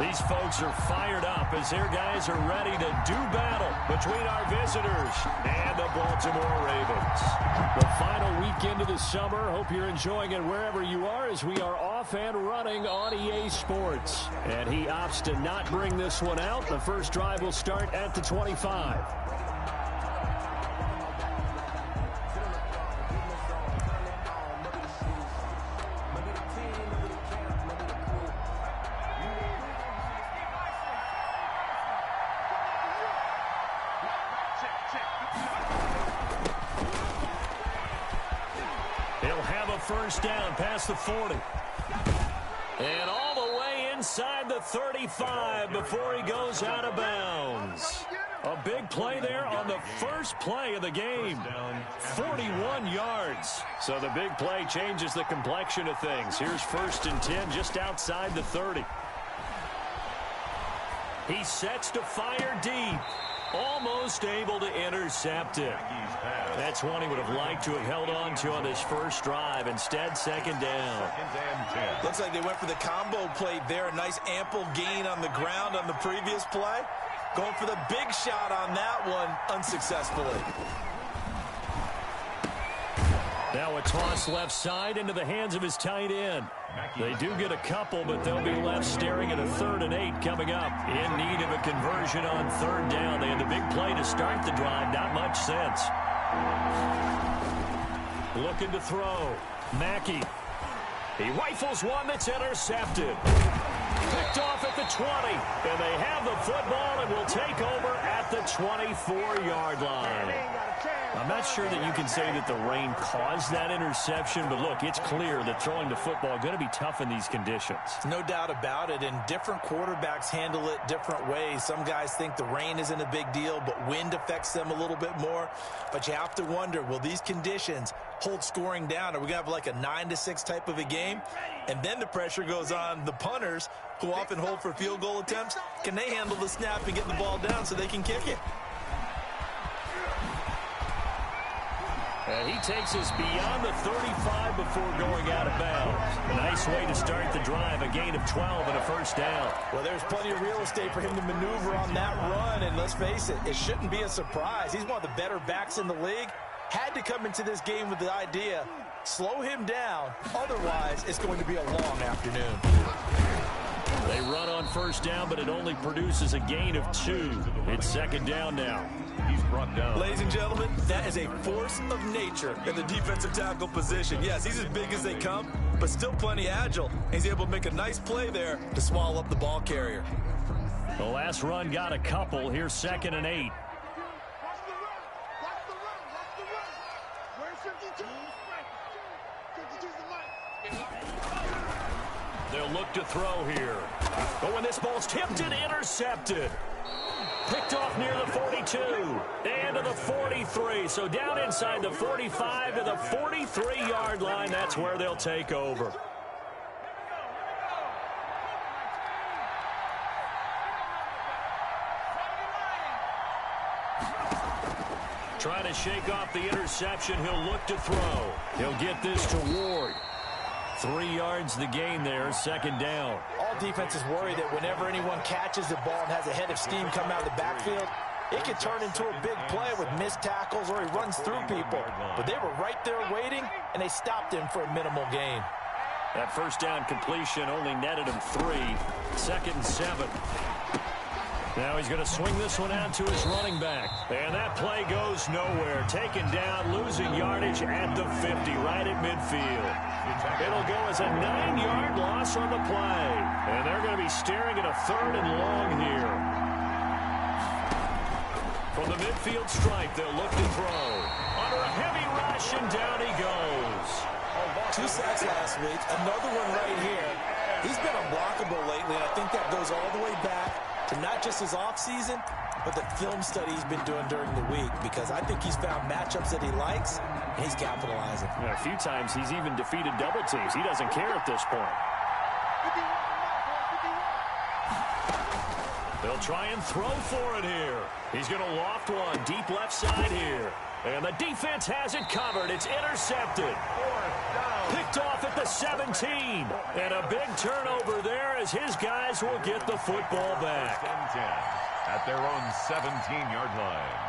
These folks are fired up as their guys are ready to do battle between our visitors and the Baltimore Ravens. The final weekend of the summer. Hope you're enjoying it wherever you are as we are off and running on EA Sports. And he opts to not bring this one out. The first drive will start at the 25. First down past the 40. And all the way inside the 35 before he goes out of bounds. A big play there on the first play of the game. 41 yards. So the big play changes the complexion of things. Here's 1st and 10 just outside the 30. He sets to fire deep. Almost able to intercept it. That's one he would have liked to have held on to on this first drive. Instead, 2nd down. Looks like they went for the combo play there. A nice ample gain on the ground on the previous play. Going for the big shot on that one unsuccessfully. Now a toss left side into the hands of his tight end. They do get a couple, but they'll be left staring at a 3rd and 8 coming up. In need of a conversion on 3rd down. They had the big play to start the drive. Not much sense. Looking to throw. Mackey. He rifles one that's intercepted. Picked off at the 20. And they have the football and will take over at the 24-yard line. I'm not sure that you can say that the rain caused that interception, but look, it's clear that throwing the football is going to be tough in these conditions. No doubt about it, and different quarterbacks handle it different ways. Some guys think the rain isn't a big deal, but wind affects them a little bit more. But you have to wonder, will these conditions hold scoring down? Are we going to have like a 9-6 type of a game? And then the pressure goes on the punters, who often hold for field goal attempts. Can they handle the snap and get the ball down so they can kick it? And he takes us beyond the 35 before going out of bounds. A nice way to start the drive, a gain of 12 and a 1st down. Well, there's plenty of real estate for him to maneuver on that run, and let's face it, it shouldn't be a surprise. He's one of the better backs in the league. Had to come into this game with the idea, slow him down, otherwise it's going to be a long afternoon. They run on 1st down, but it only produces a gain of 2. It's 2nd down now. He's brought down. Ladies and gentlemen, that is a force of nature in the defensive tackle position. Yes, he's as big as they come, but still plenty agile. He's able to make a nice play there to swallow up the ball carrier. The last run got a couple. Here's 2nd and 8. They'll look to throw here. Oh, and this ball's tipped and intercepted. Picked off near the 42 and to the 43. So down inside the 45 to the 43-yard line. That's where they'll take over. Trying to shake off the interception. He'll look to throw. He'll get this to Ward. 3 yards the gain there, 2nd down. All defenses worry that whenever anyone catches the ball and has a head of steam come out of the backfield, it can turn into a big play with missed tackles or he runs through people. But they were right there waiting, and they stopped him for a minimal gain. That 1st down completion only netted him 3. 2nd and 7. Now he's going to swing this one out to his running back. And that play goes nowhere. Taken down, losing yardage at the 50, right at midfield. It'll go as a 9-yard loss on the play. And they're going to be staring at a 3rd and long here. From the midfield stripe, they'll look to throw. Under a heavy rush, and down he goes. 2 sacks last week, another one right here. He's been unblockable lately, and I think that goes all the way back to not just his offseason, but the film study he's been doing during the week, because I think he's found matchups that he likes, and he's capitalizing. A few times he's even defeated double teams. He doesn't care at this point. They'll try and throw for it here. He's going to loft one deep left side here. And the defense has it covered. It's intercepted. Picked off at the 17. And a big turnover there as his guys will get the football back. 10 at their own 17-yard line.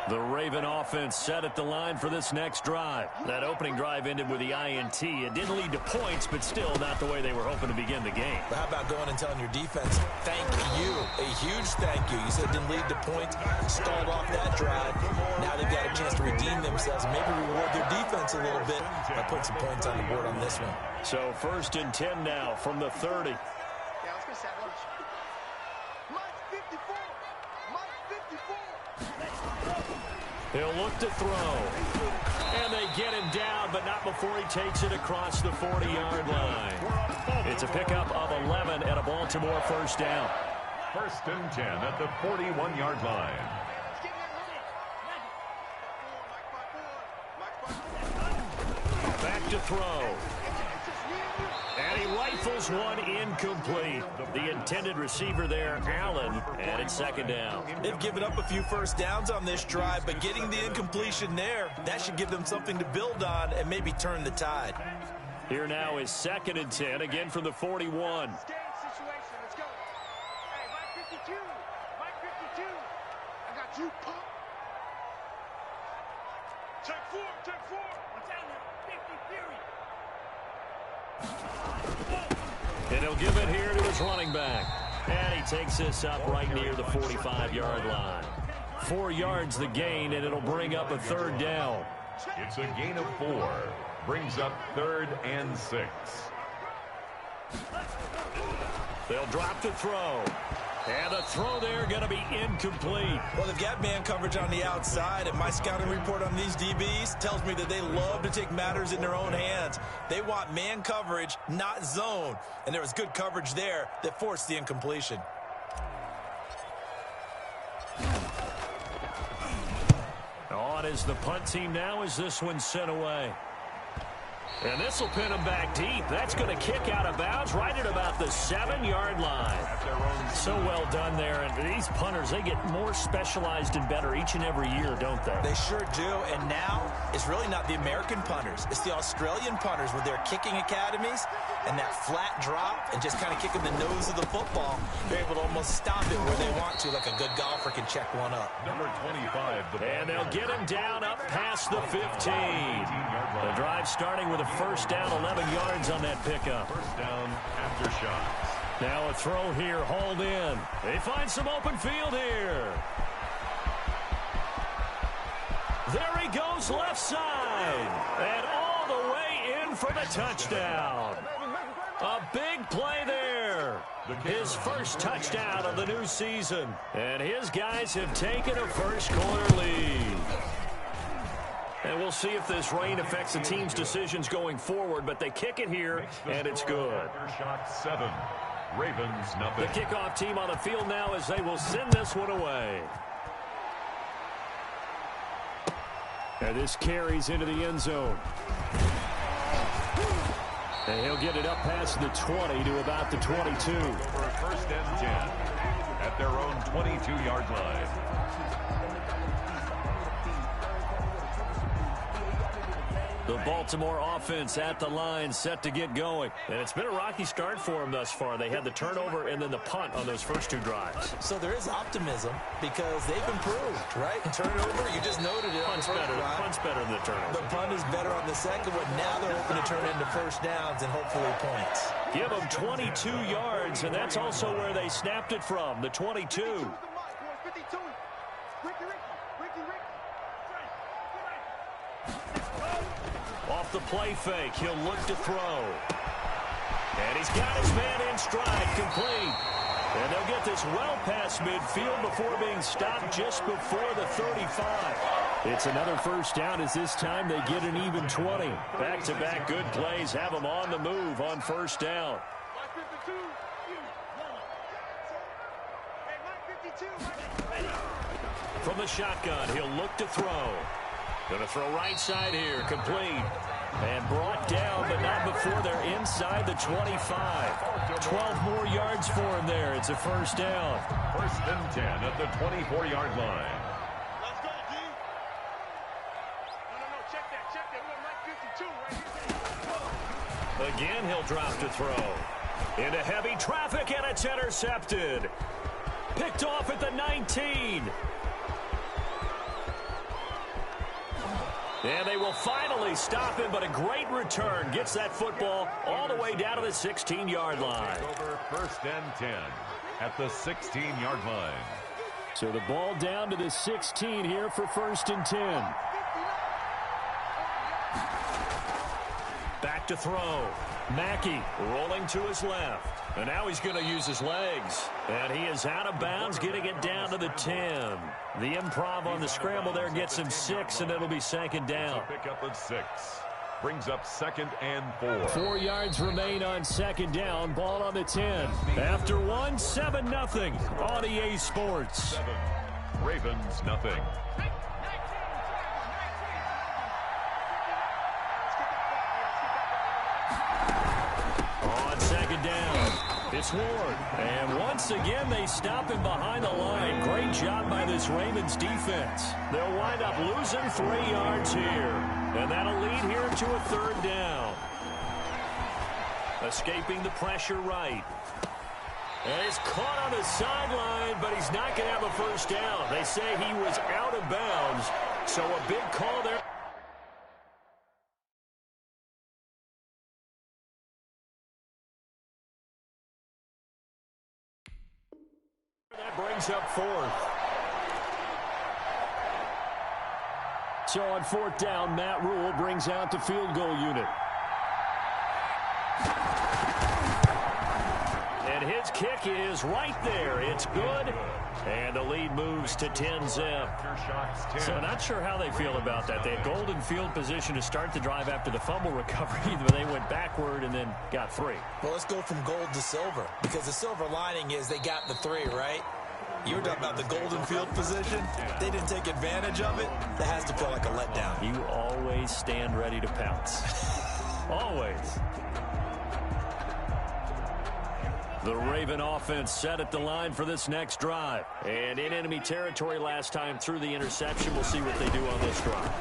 The Raven offense set at the line for this next drive. That opening drive ended with the INT. It didn't lead to points, but still not the way they were hoping to begin the game. But how about going and telling your defense, thank you, a huge thank you. You said it didn't lead to points, stalled off that drive. Now they've got a chance to redeem themselves and maybe reward their defense a little bit by putting some points on the board on this one. So 1st and 10 now from the 30. He'll look to throw. And they get him down, but not before he takes it across the 40-yard line. It's a pickup of 11 and a Baltimore first down. 1st and 10 at the 41-yard line. Back to throw. And he rifles one incomplete. The intended receiver there, Allen, and it's 2nd down. They've given up a few first downs on this drive, but getting the incompletion there, that should give them something to build on and maybe turn the tide. Here now is 2nd and 10, again from the 41. And he'll give it here to his running back. And he takes this up right near the 45-yard line. 4 yards the gain, and it'll bring up a 3rd down. It's a gain of 4. Brings up 3rd and 6. They'll drop to throw. And the throw there going to be incomplete. Well, they've got man coverage on the outside, and my scouting report on these DBs tells me that they love to take matters in their own hands. They want man coverage, not zone. And there was good coverage there that forced the incompletion. On is the punt team now as this one's sent away. And this will pin him back deep. That's going to kick out of bounds right at about the 7-yard line. So well done there. And these punters, they get more specialized and better each and every year, don't they? They sure do. And now it's really not the American punters. It's the Australian punters with their kicking academies and that flat drop and just kind of kicking the nose of the football. They're able to almost stop it where they want to, like a good golfer can check one up. Number 25. And they'll get him down up past the 15. The drive starting with a first down, 11 yards on that pickup. First down after shots. Now a throw here, hauled in. They find some open field here. There he goes left side. And all the way in for the touchdown. A big play there. His first touchdown of the new season. And his guys have taken a first-quarter lead. And we'll see if this rain affects the team's decisions going forward, but they kick it here, and it's good. Shot 7. Ravens nothing. The kickoff team on the field now as they will send this one away. And this carries into the end zone. And he'll get it up past the 20 to about the 22. Over 1st and 10 at their own 22-yard line. The Baltimore offense at the line, set to get going. And it's been a rocky start for them thus far. They had the turnover and then the punt on those first 2 drives. So there is optimism because they've improved, right? Turnover, you just noted it. Punt's better than the turnover. The punt is better on the second one. Now they're hoping to turn into first downs and hopefully points. Give them 22 yards, and that's also where they snapped it from, the 22. Off the play fake, he'll look to throw. And he's got his man in stride, complete. And they'll get this well past midfield before being stopped just before the 35. It's another first down as this time they get an even 20. Back-to-back good plays have them on the move on first down. From the shotgun, he'll look to throw. Going to throw right side here, complete. And brought down, but but not before they're inside the 25. 12 more yards for him there. It's a first down. First and 10 at the 24-yard line. Let's go, D. No, check that. We got Mike 52 right here. Again, he'll drop to throw. Into heavy traffic, and it's intercepted. Picked off at the 19. And they will finally stop him, but a great return. Gets that football all the way down to the 16-yard line. Over first and 10 at the 16-yard line. So the ball down to the 16 here for first and 10. Back to throw. Mackey rolling to his left. And now he's going to use his legs. And he is out of bounds, getting it down to the 10. The improv on the scramble there gets him 6, and it'll be second down. Pick up at 6. Brings up second and 4. 4 yards remain on second down. Ball on the 10. After 1, 7-0 on EA Sports. 7. Ravens nothing. On second down, it's Ward. And once again, they stop him behind the line. Great job by this Ravens defense. They'll wind up losing 3 yards here. And that'll lead here to a third down. Escaping the pressure right. And he's caught on the sideline, but he's not going to have a first down. They say he was out of bounds, so a big call there. That brings up fourth. So on fourth down, Matt Rule brings out the field goal unit. And his kick is right there. It's good. And the lead moves to 10-zip. So not sure how they feel about that. They had golden field position to start the drive after the fumble recovery, but they went backward and then got 3. Well, let's go from gold to silver, because the silver lining is they got the 3, right? You were talking about the golden field position. They didn't take advantage of it. That has to feel like a letdown. You always stand ready to pounce. Always. The Raven offense set at the line for this next drive. And in enemy territory last time through the interception. We'll see what they do on this drive.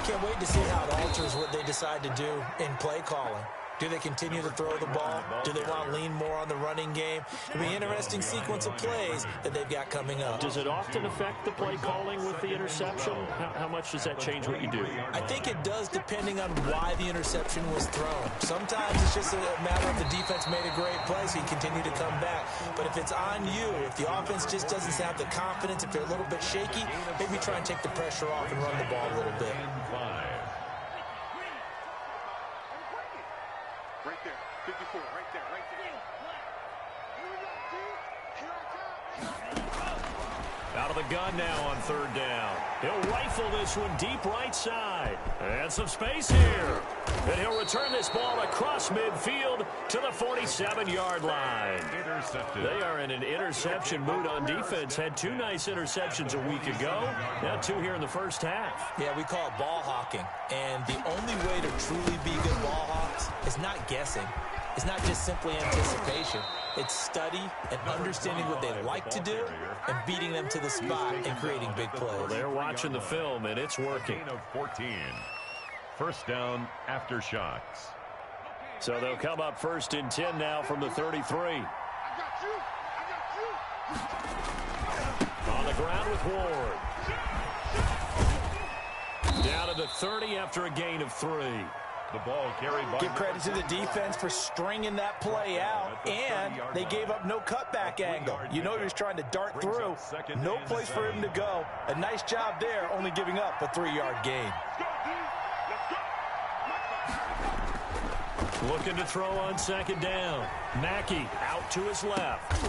Can't wait to see how it alters what they decide to do in play calling. Do they continue to throw the ball? Do they want to lean more on the running game? It'll be an interesting sequence of plays that they've got coming up. Does it often affect the play calling with the interception? How much does that change what you do? I think it does, depending on why the interception was thrown. Sometimes it's just a matter of the defense made a great play, so you continue to come back. But if it's on you, if the offense just doesn't have the confidence, if they're a little bit shaky, maybe try and take the pressure off and run the ball a little bit. Right there. 54. Right there. Out of the gun now on third down. He'll rifle this one deep right side. And some space here. And he'll return this ball across midfield to the 47-yard line. Intercepted. They are in an interception mood on defense. Had 2 nice interceptions a week ago. Now 2 here in the first half. Yeah, we call it ball hawking. And the only way to truly be good ball hawks is not guessing. It's not just simply anticipation. It's study and understanding what they like to do and beating them to the spot and creating big plays. Well, they're watching the film, and it's working. Of 14. First down after shots. So they'll come up first and 10 now from the 33. On the ground with Ward. Down to the 30 after a gain of 3. The ball carried by. Give credit to the defense for stringing that play out, and they gave up no cutback angle. You know he was trying to dart through. No place for him to go. A nice job there, only giving up a 3-yard gain. Looking to throw on second down. Mackey out to his left.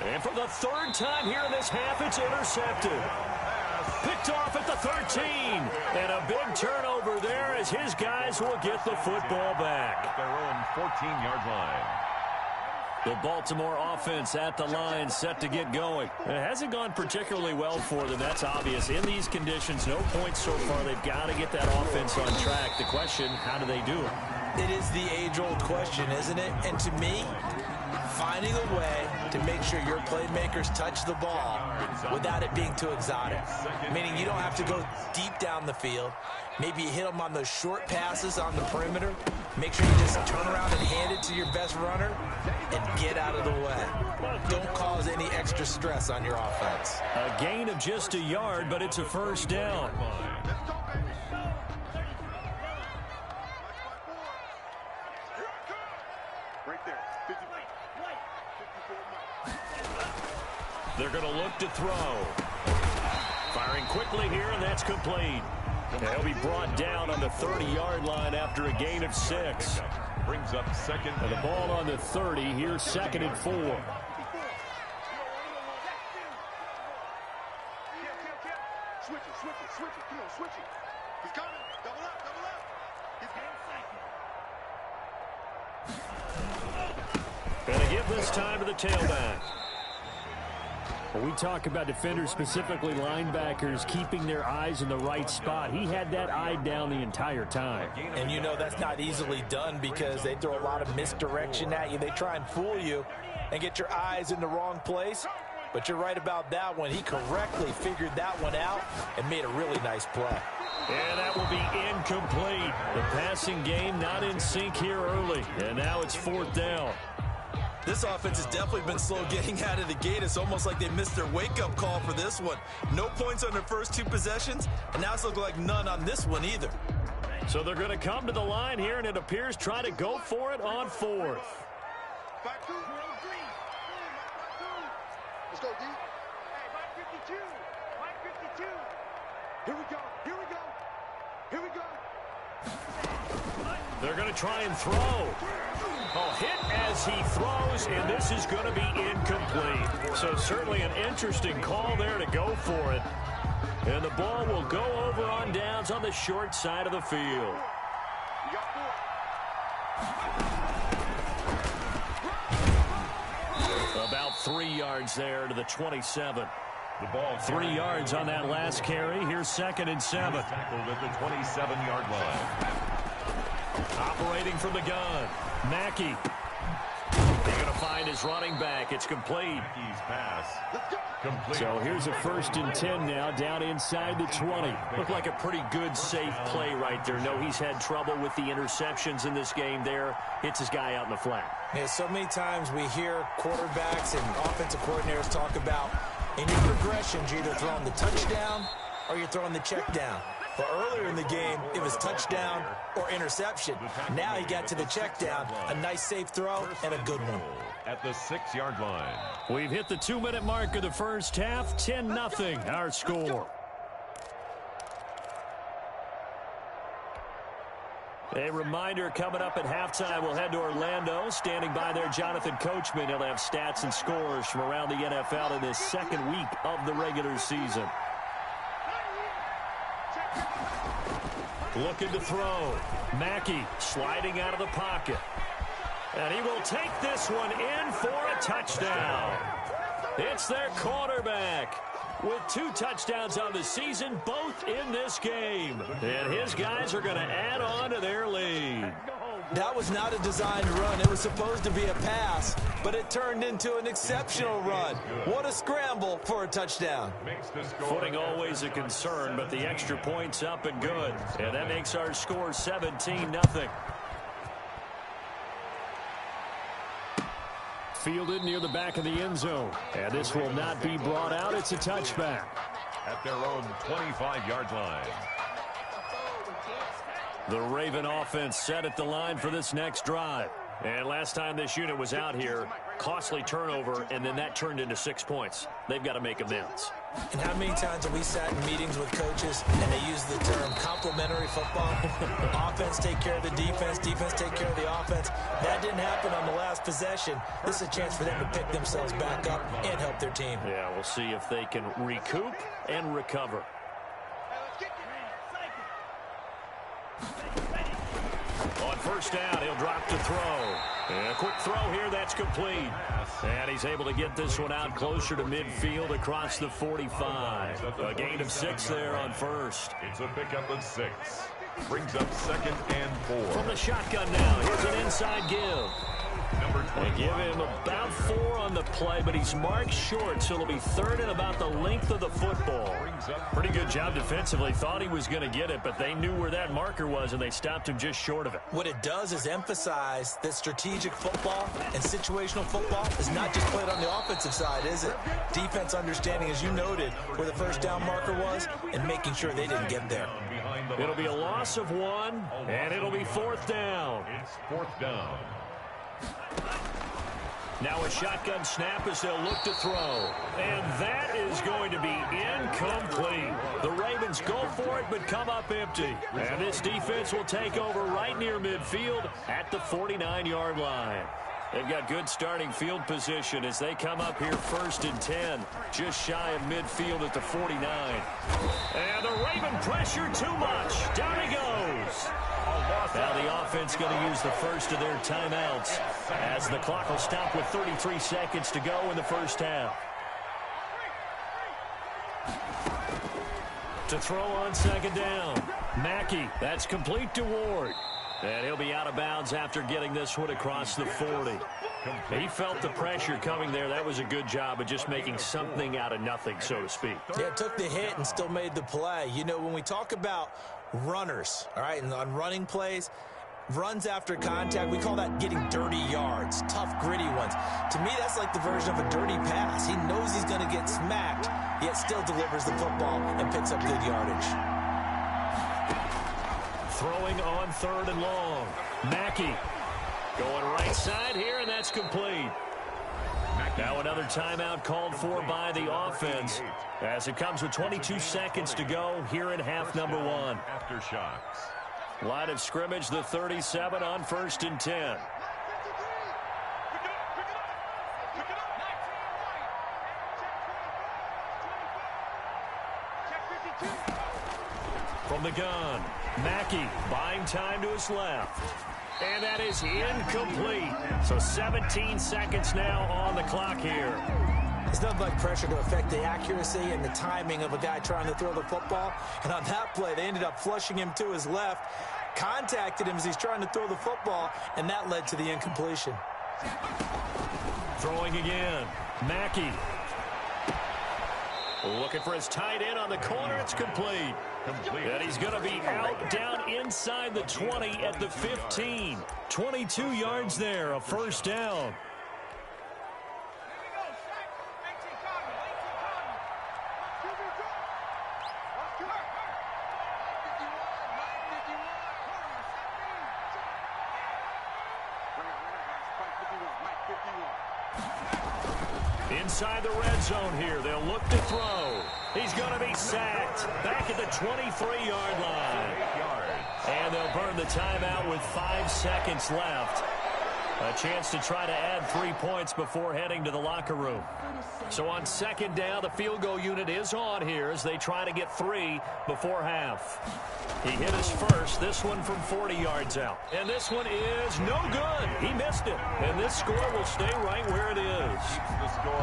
And for the 3rd time here in this half, it's intercepted. Picked off at the 13. And a big turnover there as his guys will get the football back. At their own 14-yard line. The Baltimore offense at the line, set to get going. It hasn't gone particularly well for them, that's obvious. In these conditions, no points so far. They've got to get that offense on track. The question, how do they do it? It is the age-old question, isn't it? And to me, finding a way to make sure your playmakers touch the ball without it being too exotic. Meaning you don't have to go deep down the field. Maybe you hit them on those short passes on the perimeter. Make sure you just turn around and hand it to your best runner and get out of the way. Don't cause any extra stress on your offense. A gain of just a yard, but it's a first down. They're going to look to throw. Firing quickly here, and that's complete. He'll be brought down on the 30-yard line after a gain of 6. Brings up second. And the ball on the 30. Here's 2nd and 4. Switch it. Come on, switch it. He's coming. Double up. He's getting Going to give this time to the tailback. When we talk about defenders, specifically linebackers, keeping their eyes in the right spot, he had that eye down the entire time. And you know that's not easily done because they throw a lot of misdirection at you. They try and fool you and get your eyes in the wrong place. But you're right about that one. He correctly figured that one out and made a really nice play. And that will be incomplete. The passing game not in sync here early. And now it's 4th down. This offense has definitely been slow getting out of the gate. It's almost like they missed their wake-up call for this one. No points on their first 2 possessions, and now it's looking like none on this one either. So they're going to come to the line here, and it appears try to go for it on 4th. Back two. Let's go, D. Hey, Mike 52. Mike 52. Here we go. They're going to try and throw. Oh, hit as he throws, and this is going to be incomplete. So certainly an interesting call there to go for it. And the ball will go over on downs on the short side of the field. About 3 yards there to the 27. The ball 3 yards on that last carry. Here's 2nd and 7. Tackled at the 27-yard line. Operating from the gun. Mackey. They're going to find his running back. It's complete. Mackey's pass. Complete. So here's a 1st and 10 now, down inside the 20. Looked like a pretty good, safe play right there. No, he's had trouble with the interceptions in this game there. Hits his guy out in the flat. Yeah, so many times we hear quarterbacks and offensive coordinators talk about in your progressions, you're either throwing the touchdown or you're throwing the check down. But earlier in the game, it was touchdown or interception. Now he got to the check down, a nice safe throw, and a good one. At the 6-yard line. We've hit the 2-minute mark of the first half. 10-0 our score. A reminder coming up at halftime, we'll head to Orlando. Standing by there, Jonathan Coachman. He'll have stats and scores from around the NFL in this 2nd week of the regular season. Looking to throw. Mackey sliding out of the pocket. And he will take this one in for a touchdown. It's their quarterback with 2 touchdowns on the season, both in this game. And his guys are going to add on to their lead. That was not a designed run. It was supposed to be a pass, but it turned into an exceptional run. What a scramble for a touchdown. Footing always a concern, but the extra point's up and good. And that makes our score 17-0. Fielded near the back of the end zone. And this will not be brought out. It's a touchback. At their own 25-yard line. The Raven offense set at the line for this next drive. And last time this unit was out here, costly turnover, and then that turned into 6 points. They've got to make amends. And how many times have we sat in meetings with coaches and they use the term complementary football? Offense take care of the defense, defense take care of the offense. That didn't happen on the last possession. This is a chance for them to pick themselves back up and help their team. Yeah, we'll see if they can recoup and recover. On 1st down, he'll drop to throw. And a quick throw here, that's complete. And he's able to get this one out closer to midfield across the 45. A gain of 6 there on first. It's a pickup of 6. Brings up 2nd and 4. From the shotgun now, here's an inside give. They give him about 4 on the play, but he's marked short, so it'll be 3rd and about the length of the football. Pretty good job defensively. Thought he was going to get it, but they knew where that marker was, and they stopped him just short of it. What it does is emphasize that strategic football and situational football is not just played on the offensive side, is it? Defense understanding, as you noted, where the first down marker was and making sure they didn't get there. It'll be a loss of 1, and it'll be 4th down. It's 4th down. Now a shotgun snap as they'll look to throw. And that is going to be incomplete. The Ravens go for it but come up empty. And this defense will take over right near midfield at the 49-yard line. They've got good starting field position as they come up here 1st and 10, just shy of midfield at the 49. And the Raven pressure too much. Down he goes. Now the offense going to use the first of their timeouts as the clock will stop with 33 seconds to go in the first half. To throw on 2nd down. Mackey, that's complete to Ward. And he'll be out of bounds after getting this one across the 40. He felt the pressure coming there. That was a good job of just making something out of nothing, so to speak. Yeah, took the hit and still made the play. You know, when we talk about runners, all right, and on running plays, runs after contact, we call that getting dirty yards, tough, gritty ones. To me, that's like the version of a dirty pass. He knows he's going to get smacked, yet still delivers the football and picks up good yardage. Throwing on 3rd and long. Mackey going right side here, and that's complete. Now another timeout called for by the offense as it comes with 22 seconds to go here in half number 1. Aftershocks. Line of scrimmage, the 37 on 1st and 10. From the gun, Mackey buying time to his left. And that is incomplete. So 17 seconds now on the clock here. There's nothing like pressure to affect the accuracy and the timing of a guy trying to throw the football. And on that play, they ended up flushing him to his left, contacted him as he's trying to throw the football, and that led to the incompletion. Throwing again, Mackey. Looking for his tight end on the corner. It's complete. And he's going to be out down inside the 20 at the 15. 22 yards there, a 1st down. Inside the red zone here, they'll look to throw. He's going to be sacked back at the 23-yard line. And they'll burn the timeout with 5 seconds left. A chance to try to add 3 points before heading to the locker room. So on 2nd down, the field goal unit is on here as they try to get 3 before half. He hit his first, this one from 40 yards out. And this one is no good. He missed it. And this score will stay right where it is.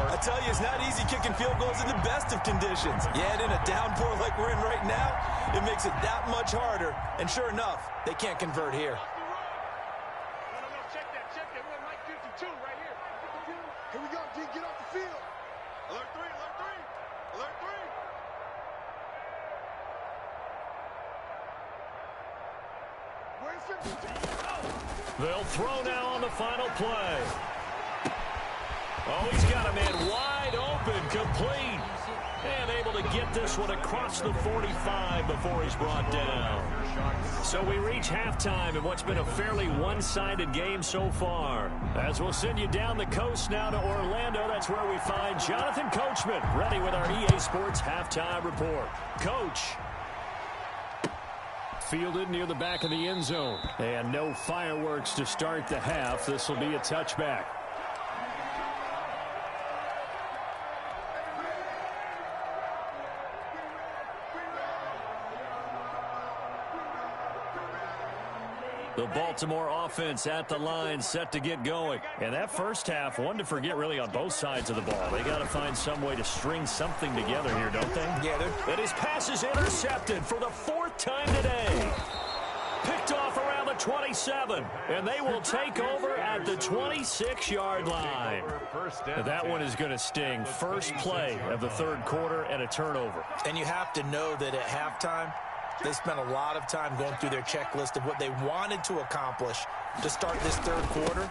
I tell you, it's not easy kicking field goals in the best of conditions. Yet in a downpour like we're in right now, it makes it that much harder. And sure enough, they can't convert here. Check that. We're on Mike 52 right here. Here we go, D. Get off the field. Alert 3, alert 3. Alert 3. They'll throw now on the final play. Oh, he's got a man wide open, complete. And able to get this one across the 45 before he's brought down. So we reach halftime in what's been a fairly one-sided game so far. As we'll send you down the coast now to Orlando, that's where we find Jonathan Coachman, ready with our EA Sports halftime report. Coach. Fielded near the back of the end zone. And no fireworks to start the half. This will be a touchback. The Baltimore offense at the line, set to get going. And that first half, one to forget really on both sides of the ball. They got to find some way to string something together here, don't they? Yeah, and his pass is intercepted for the 4th time today. Picked off around the 27, and they will take over at the 26-yard line. That one is going to sting. First play of the 3rd quarter and a turnover. And you have to know that at halftime, they spent a lot of time going through their checklist of what they wanted to accomplish to start this 3rd quarter.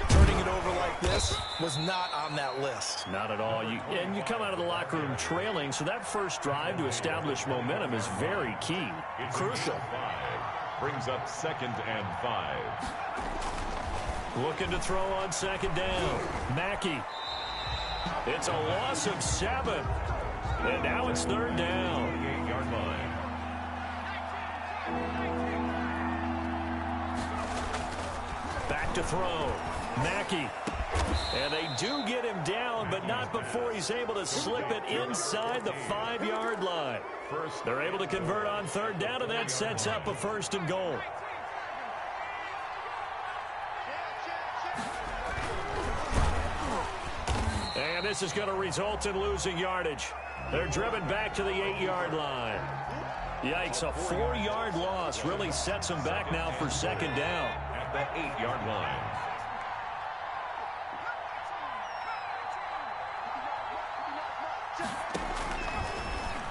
Turning it over like this was not on that list. Not at all. And you come out of the locker room trailing, so that first drive to establish momentum is very key. Crucial. Brings up 2nd and 5. Looking to throw on 2nd down. Mackey. It's a loss of 7. And now it's 3rd down. 8-yard line. Back to throw. Mackey. And they do get him down, but not before he's able to slip it inside the 5-yard line. They're able to convert on 3rd down, and that sets up a 1st and goal. And this is going to result in losing yardage. They're driven back to the 8-yard line. Yikes, a 4-yard loss really sets them back now for 2nd down. At the 8-yard line.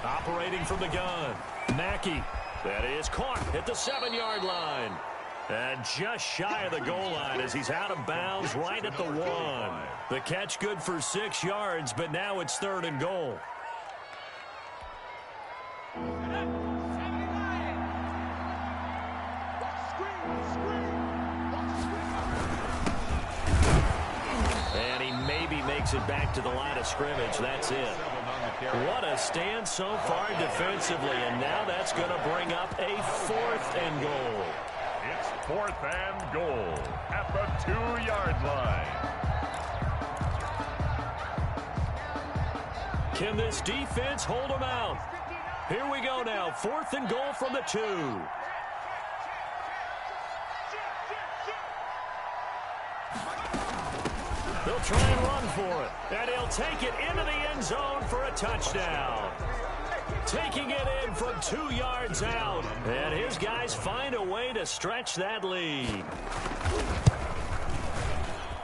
Operating from the gun, Mackey. That is caught at the 7-yard line. And just shy of the goal line as he's out of bounds right at the 1. The catch good for 6 yards, but now it's 3rd and goal. And he maybe makes it back to the line of scrimmage. That's it. What a stand so far defensively, and now that's going to bring up a 4th and goal. It's 4th and goal at the 2-yard line. Can this defense hold them out? Here we go now, 4th and goal from the 2. They'll try and run for it, and he'll take it into the end zone for a touchdown. Taking it in from 2 yards out, and his guys find a way to stretch that lead.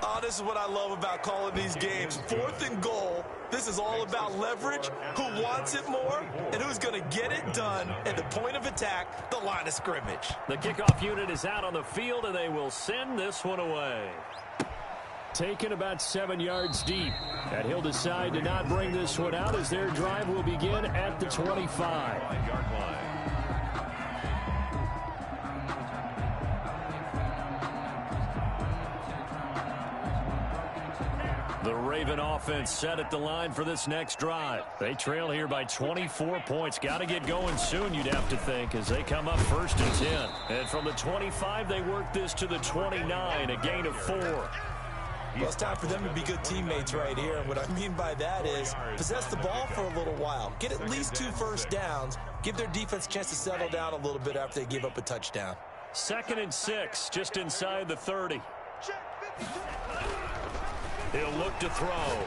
Oh, this is what I love about calling these games. 4th and goal. This is all about leverage, who wants it more, and who's going to get it done at the point of attack, the line of scrimmage. The kickoff unit is out on the field, and they will send this one away. Taken about 7 yards deep, and he'll decide to not bring this one out as their drive will begin at the 25. 5-yard line. The Raven offense set at the line for this next drive. They trail here by 24 points. Got to get going soon, you'd have to think, as they come up 1st and 10. And from the 25, they work this to the 29, a gain of 4. Well, it's time for them to be good teammates right here. And what I mean by that is possess the ball for a little while. Get at least 2 first downs. Give their defense a chance to settle down a little bit after they give up a touchdown. 2nd and 6, just inside the 30. He'll look to throw.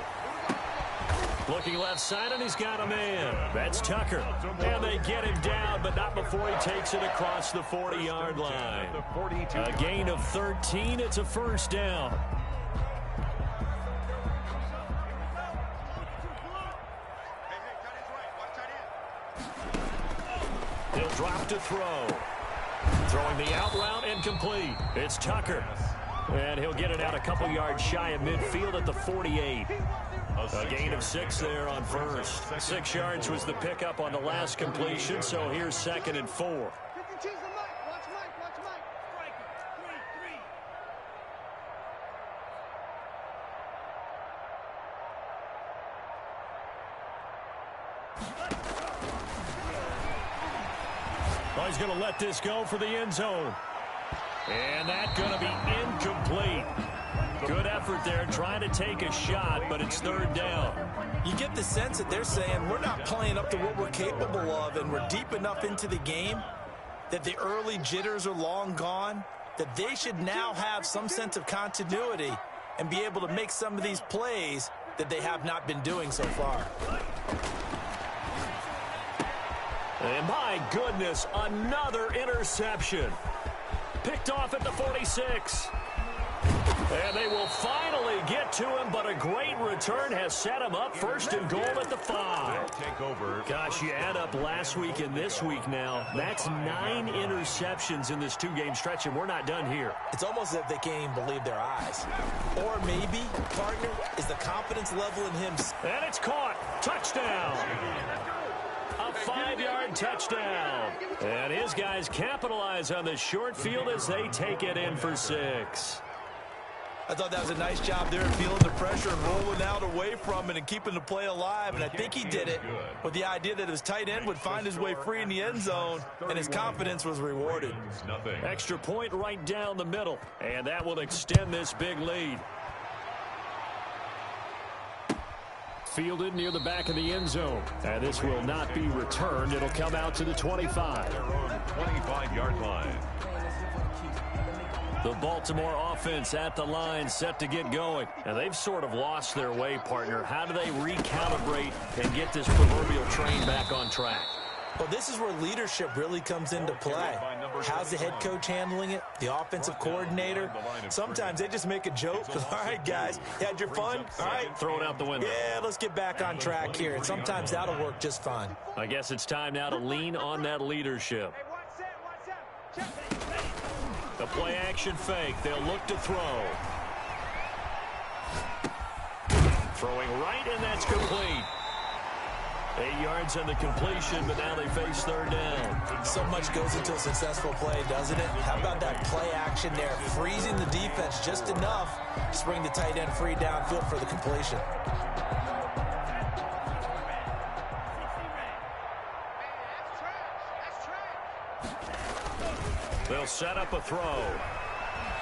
Looking left side, and he's got a man. That's Tucker. And they get him down, but not before he takes it across the 40-yard line. A gain of 13. It's a 1st down. He'll drop to throw. Throwing the out route incomplete. It's Tucker. And he'll get it out a couple yards shy of midfield at the 48. A gain of 6 there on 1st. 6 yards was the pickup on the last completion, so here's 2nd and 4. Oh, he's going to let this go for the end zone. And that's going to be incomplete. Good effort there, trying to take a shot, but it's 3rd down. You get the sense that they're saying we're not playing up to what we're capable of, and we're deep enough into the game that the early jitters are long gone, that they should now have some sense of continuity and be able to make some of these plays that they have not been doing so far. And my goodness, another interception. Picked off at the 46. And they will finally get to him, but a great return has set him up first and goal at the 5. Take over. Gosh, you add up last week and this week now. That's 9 interceptions in this 2-game stretch, and we're not done here. It's almost as if they can't even believe their eyes. Or maybe, partner, is the confidence level in him. And it's caught. Touchdown. A 5-yard touchdown. And his guys capitalize on the short field as they take it in for 6. I thought that was a nice job there, feeling the pressure and rolling out away from it and keeping the play alive. And I think he did it with the idea that his tight end would find his way free in the end zone, and his confidence was rewarded. Extra point right down the middle, and that will extend this big lead. Fielded near the back of the end zone. And this will not be returned. It'll come out to the 25. 25-yard line. The Baltimore offense at the line, set to get going. And they've sort of lost their way, partner. How do they recalibrate and get this proverbial train back on track? Well, this is where leadership really comes into play. How's the head coach handling it? The offensive coordinator? Sometimes they just make a joke. All right, guys, you had your fun? All right. Throw it out the window. Yeah, let's get back on track here. And sometimes that'll work just fine. I guess it's time now to lean on that leadership. The play action fake. They'll look to throw. Throwing right, and that's complete. 8 yards on the completion, but now they face third down. So much goes into a successful play, doesn't it? How about that play action there? Freezing the defense just enough to bring the tight end free downfield for the completion. They'll set up a throw.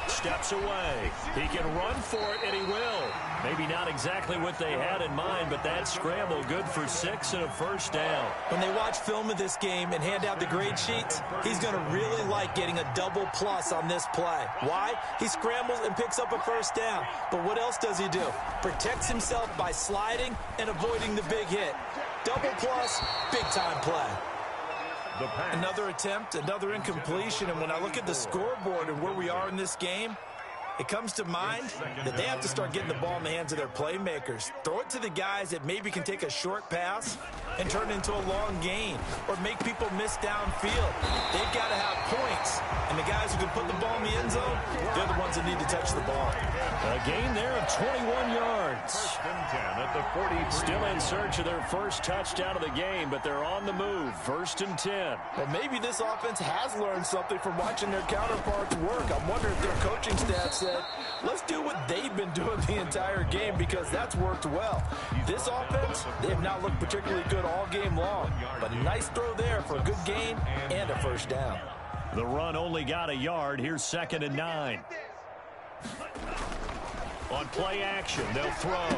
Steps away. He can run for it, and he will. Maybe not exactly what they had in mind, but that scramble good for 6 and a first down. When they watch film of this game and hand out the grade sheets, he's going to really like getting a double plus on this play. Why? He scrambles and picks up a first down. But what else does he do? Protects himself by sliding and avoiding the big hit. Double plus, big-time play. Another attempt, another incompletion, and when I look at the scoreboard and where we are in this game, it comes to mind that they have to start getting the ball in the hands of their playmakers. Throw it to the guys that maybe can take a short pass and turn it into a long gain or make people miss downfield. They've got to have points, and the guys who can put the ball in the end zone, they're the ones that need to touch the ball. A gain there of 21 yards. First and 10 at the 43. Still in search of their first touchdown of the game, but they're on the move. First and 10. Well, maybe this offense has learned something from watching their counterparts work. I'm wondering if their coaching staff said, let's do what they've been doing the entire game, because that's worked well. This offense, they have not looked particularly good all game long, but a nice throw there for a good gain and a first down. The run only got a yard. Here's 2nd and 9. On play action, they'll throw.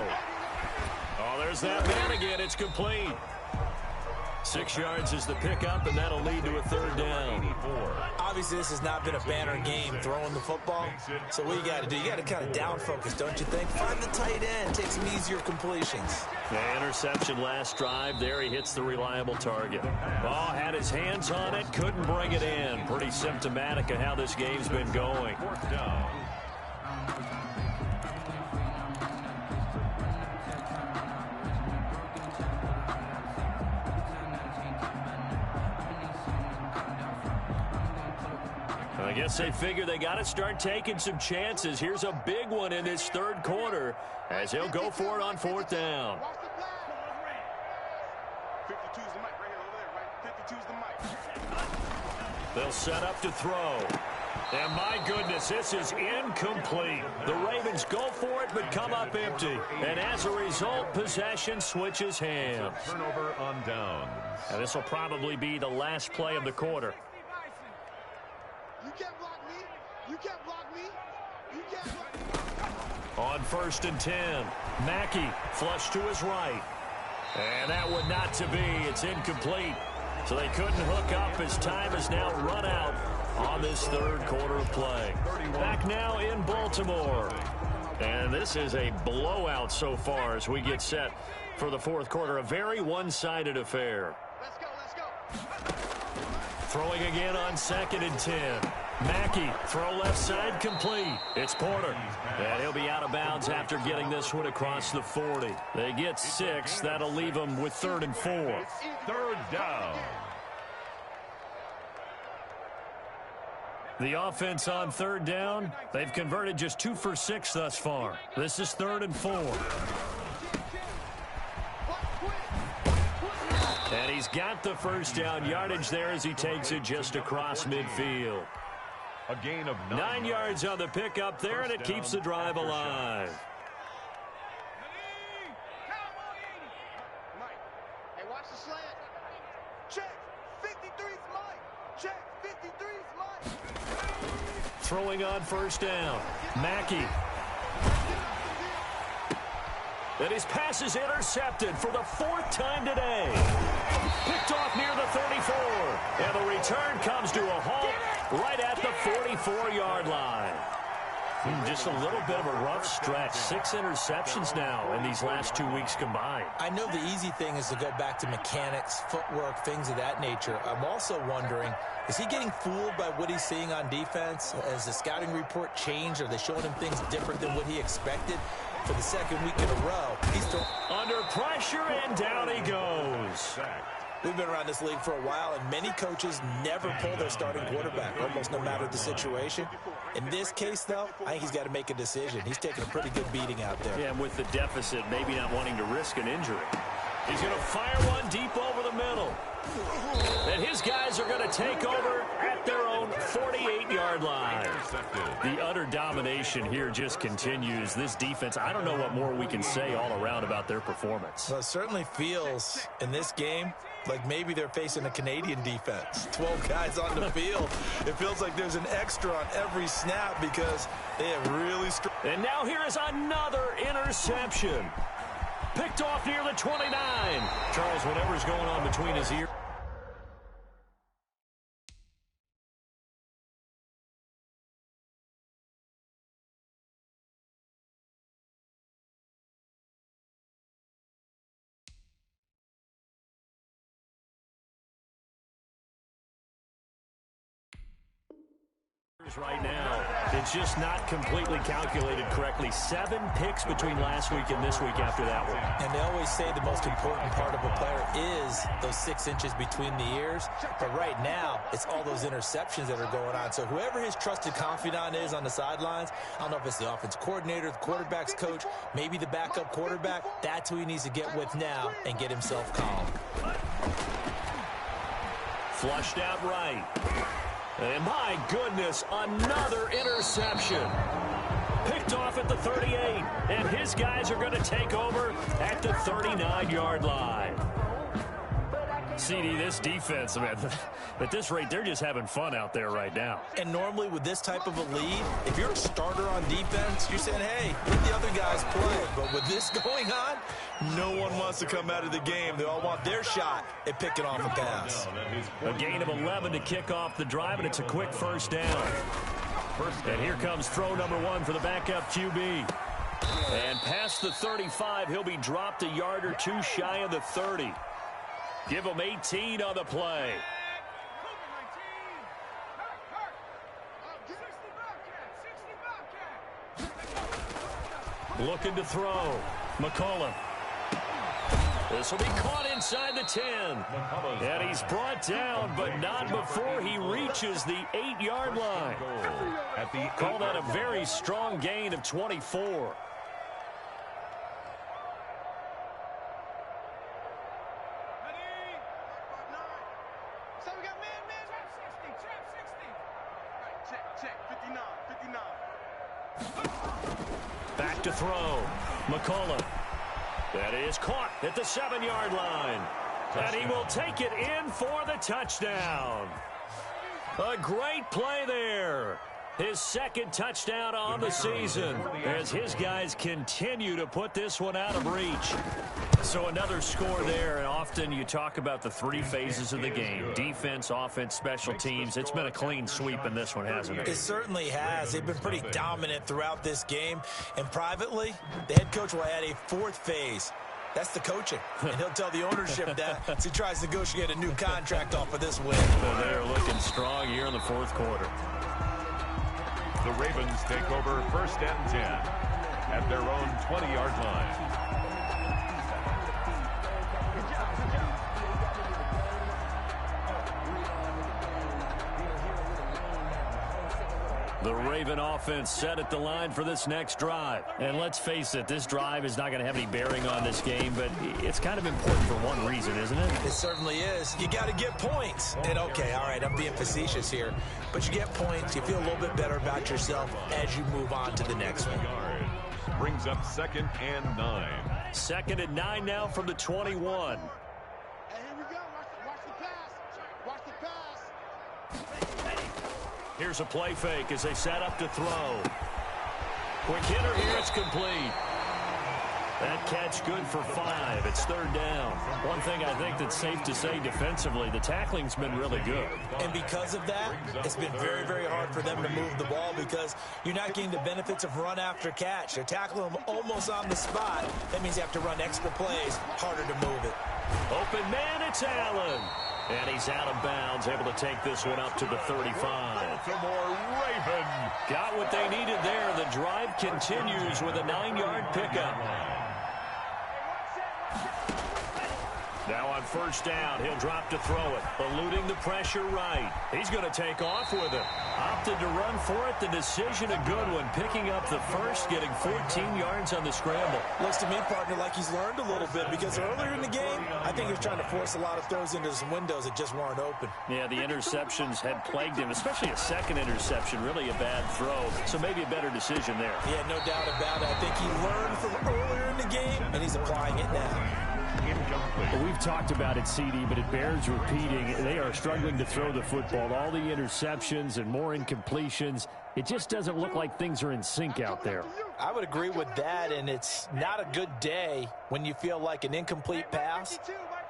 Oh, there's that man again. It's complete. 6 yards is the pickup, and that'll lead to a third down. Obviously, this has not been a banner game throwing the football. So what you got to do, you got to kind of down focus, don't you think? Find the tight end, take some easier completions. The interception last drive. There he hits the reliable target. Oh, had his hands on it, couldn't bring it in. Pretty symptomatic of how this game's been going. 4th down. I guess they figure they got to start taking some chances. Here's a big one in this third quarter as he'll go for it on 4th down. 52's the mic right here, over there, right? 52's the mic. They'll set up to throw. And my goodness, this is incomplete. The Ravens go for it but come up empty. And as a result, possession switches hands. Turnover on downs. And this will probably be the last play of the quarter. You can't block me. You can't block me. You can't block me. On 1st and 10, Mackey flush to his right. And that one not to be. It's incomplete. So they couldn't hook up as time has now run out on this third quarter of play. Back now in Baltimore. And this is a blowout so far as we get set for the fourth quarter. A very one-sided affair. Let's go, let's go. Throwing again on 2nd and 10. Mackey, throw left side, complete. It's Porter. And he'll be out of bounds after getting this one across the 40. They get 6. That'll leave them with 3rd and 4. 3rd down. The offense on 3rd down, they've converted just 2 for 6 thus far. This is 3rd and 4. And he's got the first down yardage there as he takes it just across midfield. A gain of 9 yards on the pickup there, and it keeps the drive alive. Mike, hey, watch the slant. Check, 53's Mike. Check, 53's Mike. Throwing on first down. Mackey. And his pass is intercepted for the 4th time today. Picked off near the 34. And the return comes to a halt right at the 44-yard line. Just a little bit of a rough stretch. 6 interceptions now in these last 2 weeks combined. I know the easy thing is to go back to mechanics, footwork, things of that nature. I'm also wondering, is he getting fooled by what he's seeing on defense? Has the scouting report changed? Are they showing him things different than what he expected? For the 2nd week in a row, he's under pressure, and down he goes. We've been around this league for a while, and many coaches never pull their starting quarterback, almost no matter the situation. In this case, though, I think he's got to make a decision. He's taking a pretty good beating out there. Yeah, and with the deficit, maybe not wanting to risk an injury. He's going to fire one deep over the middle. And his guys are going to take over at their own 48-yard line. The utter domination here just continues. This defense, I don't know what more we can say all around about their performance. Well, it certainly feels in this game like maybe they're facing a Canadian defense. 12 guys on the field. It feels like there's an extra on every snap because they have really strong. And now here is another interception. Picked off near the 29. Charles, whatever's going on between his ears. Right now, it's just not completely calculated correctly. 7 picks between last week and this week after that one. And they always say the most important part of a player is those 6 inches between the ears. But right now, it's all those interceptions that are going on. So whoever his trusted confidant is on the sidelines, I don't know if it's the offense coordinator, the quarterback's coach, maybe the backup quarterback, that's who he needs to get with now and get himself calm. Flushed out right. And my goodness, another interception. Picked off at the 38, and his guys are going to take over at the 39-yard line. CD, this defense, man, at this rate, they're just having fun out there right now. And normally with this type of a lead, if you're a starter on defense, you're saying, hey, let the other guys play. But with this going on, no one wants to come out of the game. They all want their shot at picking off a pass. A gain of 11 to kick off the drive, and it's a quick first down. And here comes throw number 1 for the backup QB. And past the 35, he'll be dropped a yard or 2 shy of the 30. Give him 18 on the play. Looking to throw. McCollum. This will be caught inside the 10. And he's brought down, but not before he reaches the 8-yard line. Call that a very strong gain of 24. Back to throw. McCollum. That is caught at the 7-yard line. And he will take it in for the touchdown. A great play there. His second touchdown on the season as his guys continue to put this one out of reach. So another score there, and often you talk about the three phases of the game: defense, offense, special teams. It's been a clean sweep in this one, hasn't it? It certainly has. They've been pretty dominant throughout this game. And privately, the head coach will add a fourth phase. That's the coaching. And he'll tell the ownership that as he tries to negotiate a new contract off of this win. Well, they're looking strong here in the fourth quarter. The Ravens take over 1st and 10 at their own 20-yard line. The Raven offense set at the line for this next drive. And let's face it, this drive is not going to have any bearing on this game, but it's kind of important for one reason, isn't it? It certainly is. You got to get points. And okay, all right, I'm being facetious here, but you get points, you feel a little bit better about yourself as you move on to the next one. Brings up 2nd and 9. 2nd and 9 now from the 21. Hey, here we go. Watch the pass. Watch the pass. Here's a play fake as they set up to throw. Quick hitter here, it's complete. That catch good for 5. It's 3rd down. One thing I think that's safe to say defensively, the tackling's been really good. And because of that, it's been very, very hard for them to move the ball because you're not getting the benefits of run after catch. They're tackling them almost on the spot. That means you have to run extra plays, harder to move it. Open man, it's Allen. And he's out of bounds, able to take this one up to the 35. Baltimore Raven. Got what they needed there. The drive continues with a 9-yard pickup. Now on 1st down, he'll drop to throw it, eluding the pressure right. He's going to take off with it. Opted to run for it. The decision a good one, picking up the first, getting 14 yards on the scramble. Looks to me, partner, like he's learned a little bit because earlier in the game, I think he was trying to force a lot of throws into some windows that just weren't open. Yeah, the interceptions had plagued him, especially a second interception, really a bad throw. So maybe a better decision there. Yeah, no doubt about it. I think he learned from earlier in the game, and he's applying it now. Well, we've talked about it, CD, but it bears repeating. They are struggling to throw the football. All the interceptions and more incompletions. It just doesn't look like things are in sync out there. I would agree with that, and it's not a good day when you feel like an incomplete pass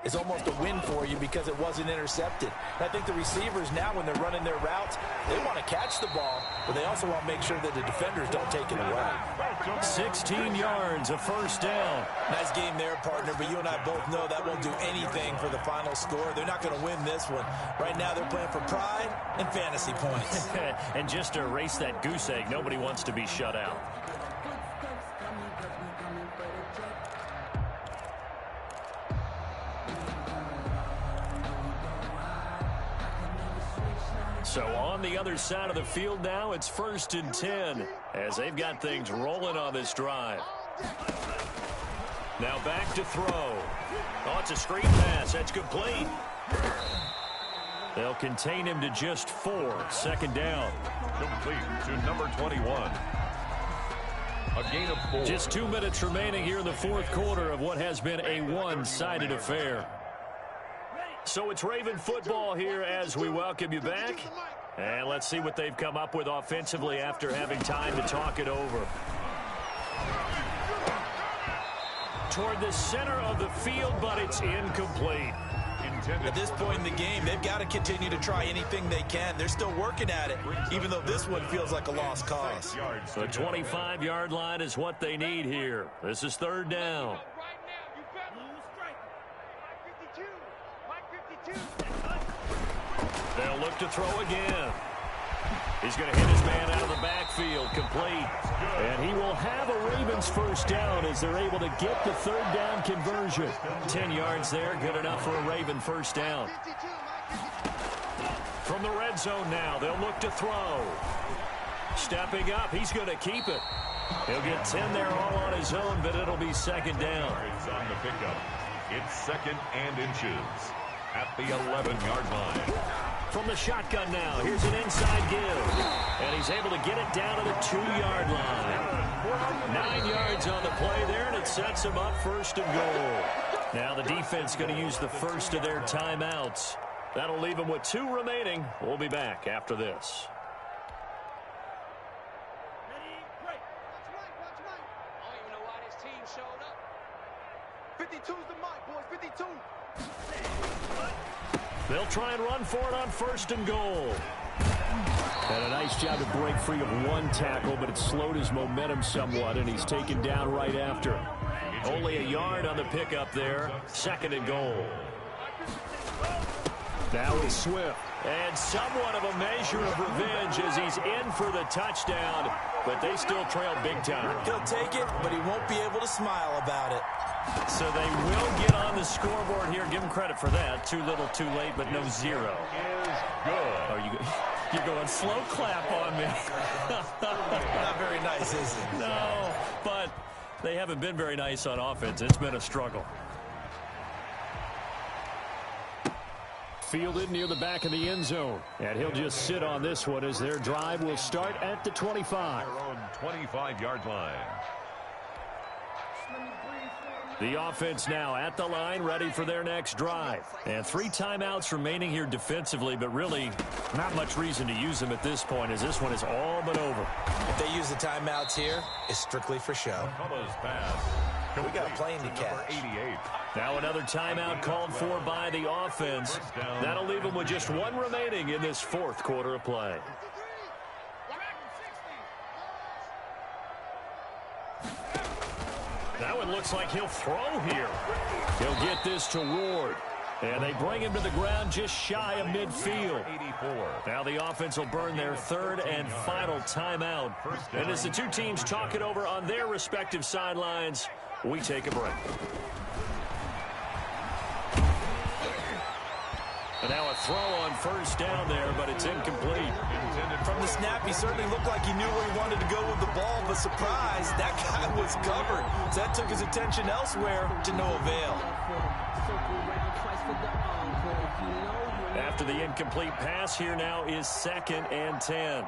is almost a win for you because it wasn't intercepted. And I think the receivers now, when they're running their routes, they want to catch the ball, but they also want to make sure that the defenders don't take it away. 16 yards, a 1st down. Nice game there, partner, but you and I both know that won't do anything for the final score. They're not going to win this one. Right now, they're playing for pride and fantasy points. And just to erase that goose egg, nobody wants to be shut out. So on the other side of the field now, it's 1st and 10 as they've got things rolling on this drive. Now back to throw. Oh, it's a screen pass. That's complete. They'll contain him to just 4. 2nd down. Complete to number 21. A gain of 4. Just 2 minutes remaining here in the fourth quarter of what has been a one-sided affair. So it's Raven football here as we welcome you back. And let's see what they've come up with offensively after having time to talk it over. Toward the center of the field, but it's incomplete. At this point in the game, they've got to continue to try anything they can. They're still working at it, even though this one feels like a lost cause. The 25-yard line is what they need here. This is 3rd down. They'll look to throw again. He's going to hit his man out of the backfield, complete. And he will have a Ravens 1st down as they're able to get the 3rd down conversion. 10 yards there, good enough for a Raven 1st down. From the red zone now, they'll look to throw. Stepping up, he's going to keep it. He'll get 10 there all on his own, but it'll be 2nd down. It's on the pickup. It's 2nd and inches at the 11-yard line. From the shotgun now, here's an inside give. And he's able to get it down to the 2-yard line. 9 yards on the play there, and it sets him up 1st and goal. Now the defense going to use the first of their timeouts. That'll leave them with 2 remaining. We'll be back after this. 52's the mic, boys. 52. They'll try and run for it on 1st and goal. And a nice job to break free of one tackle, but it slowed his momentum somewhat, and he's taken down right after. Only a yard on the pickup there. 2nd and goal. Now it's Swift. And somewhat of a measure of revenge as he's in for the touchdown, but they still trail big time. He'll take it, but he won't be able to smile about it. So they will get on the scoreboard here. Give him credit for that. Too little, too late, but no zero. Is good. Are you're going slow clap on me. Not very nice, is it? No, but they haven't been very nice on offense. It's been a struggle. Fielded near the back of the end zone. And he'll just sit on this one as their drive will start at the 25. Their own 25-yard line. The offense now at the line, ready for their next drive. And 3 timeouts remaining here defensively, but really not much reason to use them at this point as this one is all but over. If they use the timeouts here, it's strictly for show. McCullough's pass. We got a plane to Number catch. 88. Now another timeout called for by the offense. That'll leave them with just 1 remaining in this 4th quarter of play. That one looks like he'll throw here. He'll get this to Ward. And they bring him to the ground just shy of midfield. 84. Now the offense will burn their 3rd and final timeout. And as the 2 teams talk it over on their respective sidelines, we take a break. And now a throw on 1st down there, but it's incomplete. From the snap, he certainly looked like he knew where he wanted to go with the ball, but surprise, that guy was covered. So that took his attention elsewhere to no avail. After the incomplete pass, here now is 2nd and 10.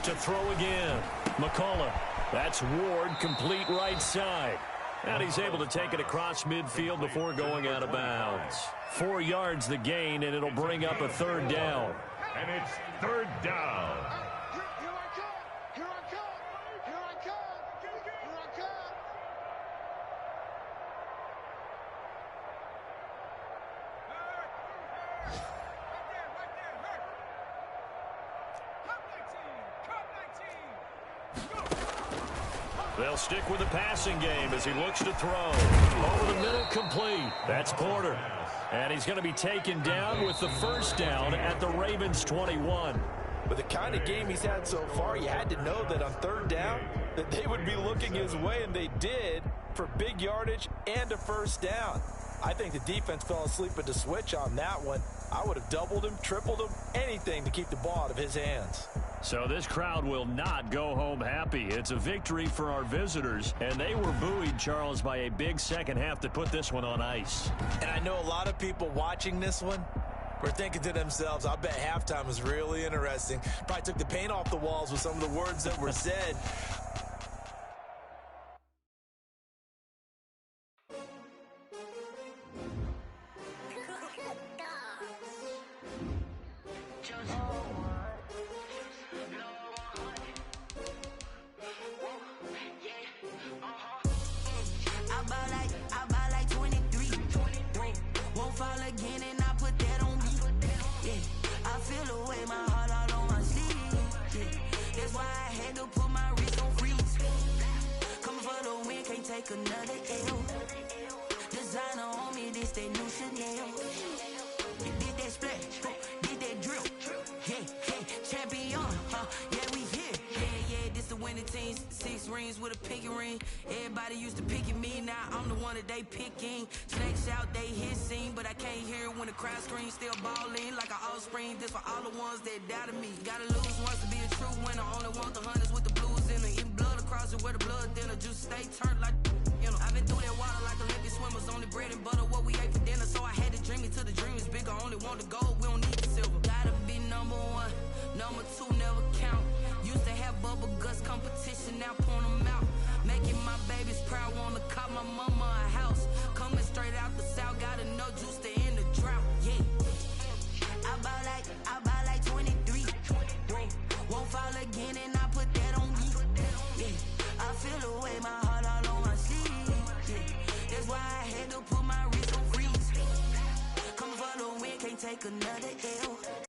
To throw again. McCullough. That's Ward, complete right side. And he's able to take it across midfield before going out of bounds. 4 yards the gain, and it'll bring up a 3rd down. And it's 3rd down. Here I come. Here I come. Here I come. Here I come. They'll stick with the passing game as he looks to throw. Over the middle, complete. That's Porter. And he's going to be taken down with the 1st down at the Ravens' 21. With the kind of game he's had so far, you had to know that on 3rd down that they would be looking his way, and they did, for big yardage and a 1st down. I think the defense fell asleep at the switch on that one. I would have doubled him, tripled him, anything to keep the ball out of his hands. So this crowd will not go home happy. It's a victory for our visitors, and they were buoyed, Charles, by a big second half to put this one on ice. And I know a lot of people watching this one were thinking to themselves, I bet halftime was really interesting. Probably took the paint off the walls with some of the words that were said. Another L. Designer on me, this that new Chanel. Did that splash, did that drill. Yeah, champion, yeah, we here. Yeah, this the winning team. 6 rings with a pinky ring. Everybody used to picking me, now I'm the one that they picking. Snakes out, they hissing, but I can't hear when the crowd screams. Still balling like an offspring. This for all the ones that doubted me. Gotta lose once to be a true winner. Only want the hunters with the blues in it. Eating blood across it where the blood thinner. Juice stay turned like. I've been through that water like Olympic swimmers. Only bread and butter, what we ate for dinner. So I had to dream it till the dream is bigger. Only want the gold, we don't need the silver. Gotta be number 1, number 2 never count. Used to have bubble guts competition, now point them out. Making my babies proud, wanna call my mama a house. Coming straight out the south, gotta know juice to end the drought. Yeah, I buy like 23. Won't fall again, and I put that on me. Yeah, I feel the way my take another L.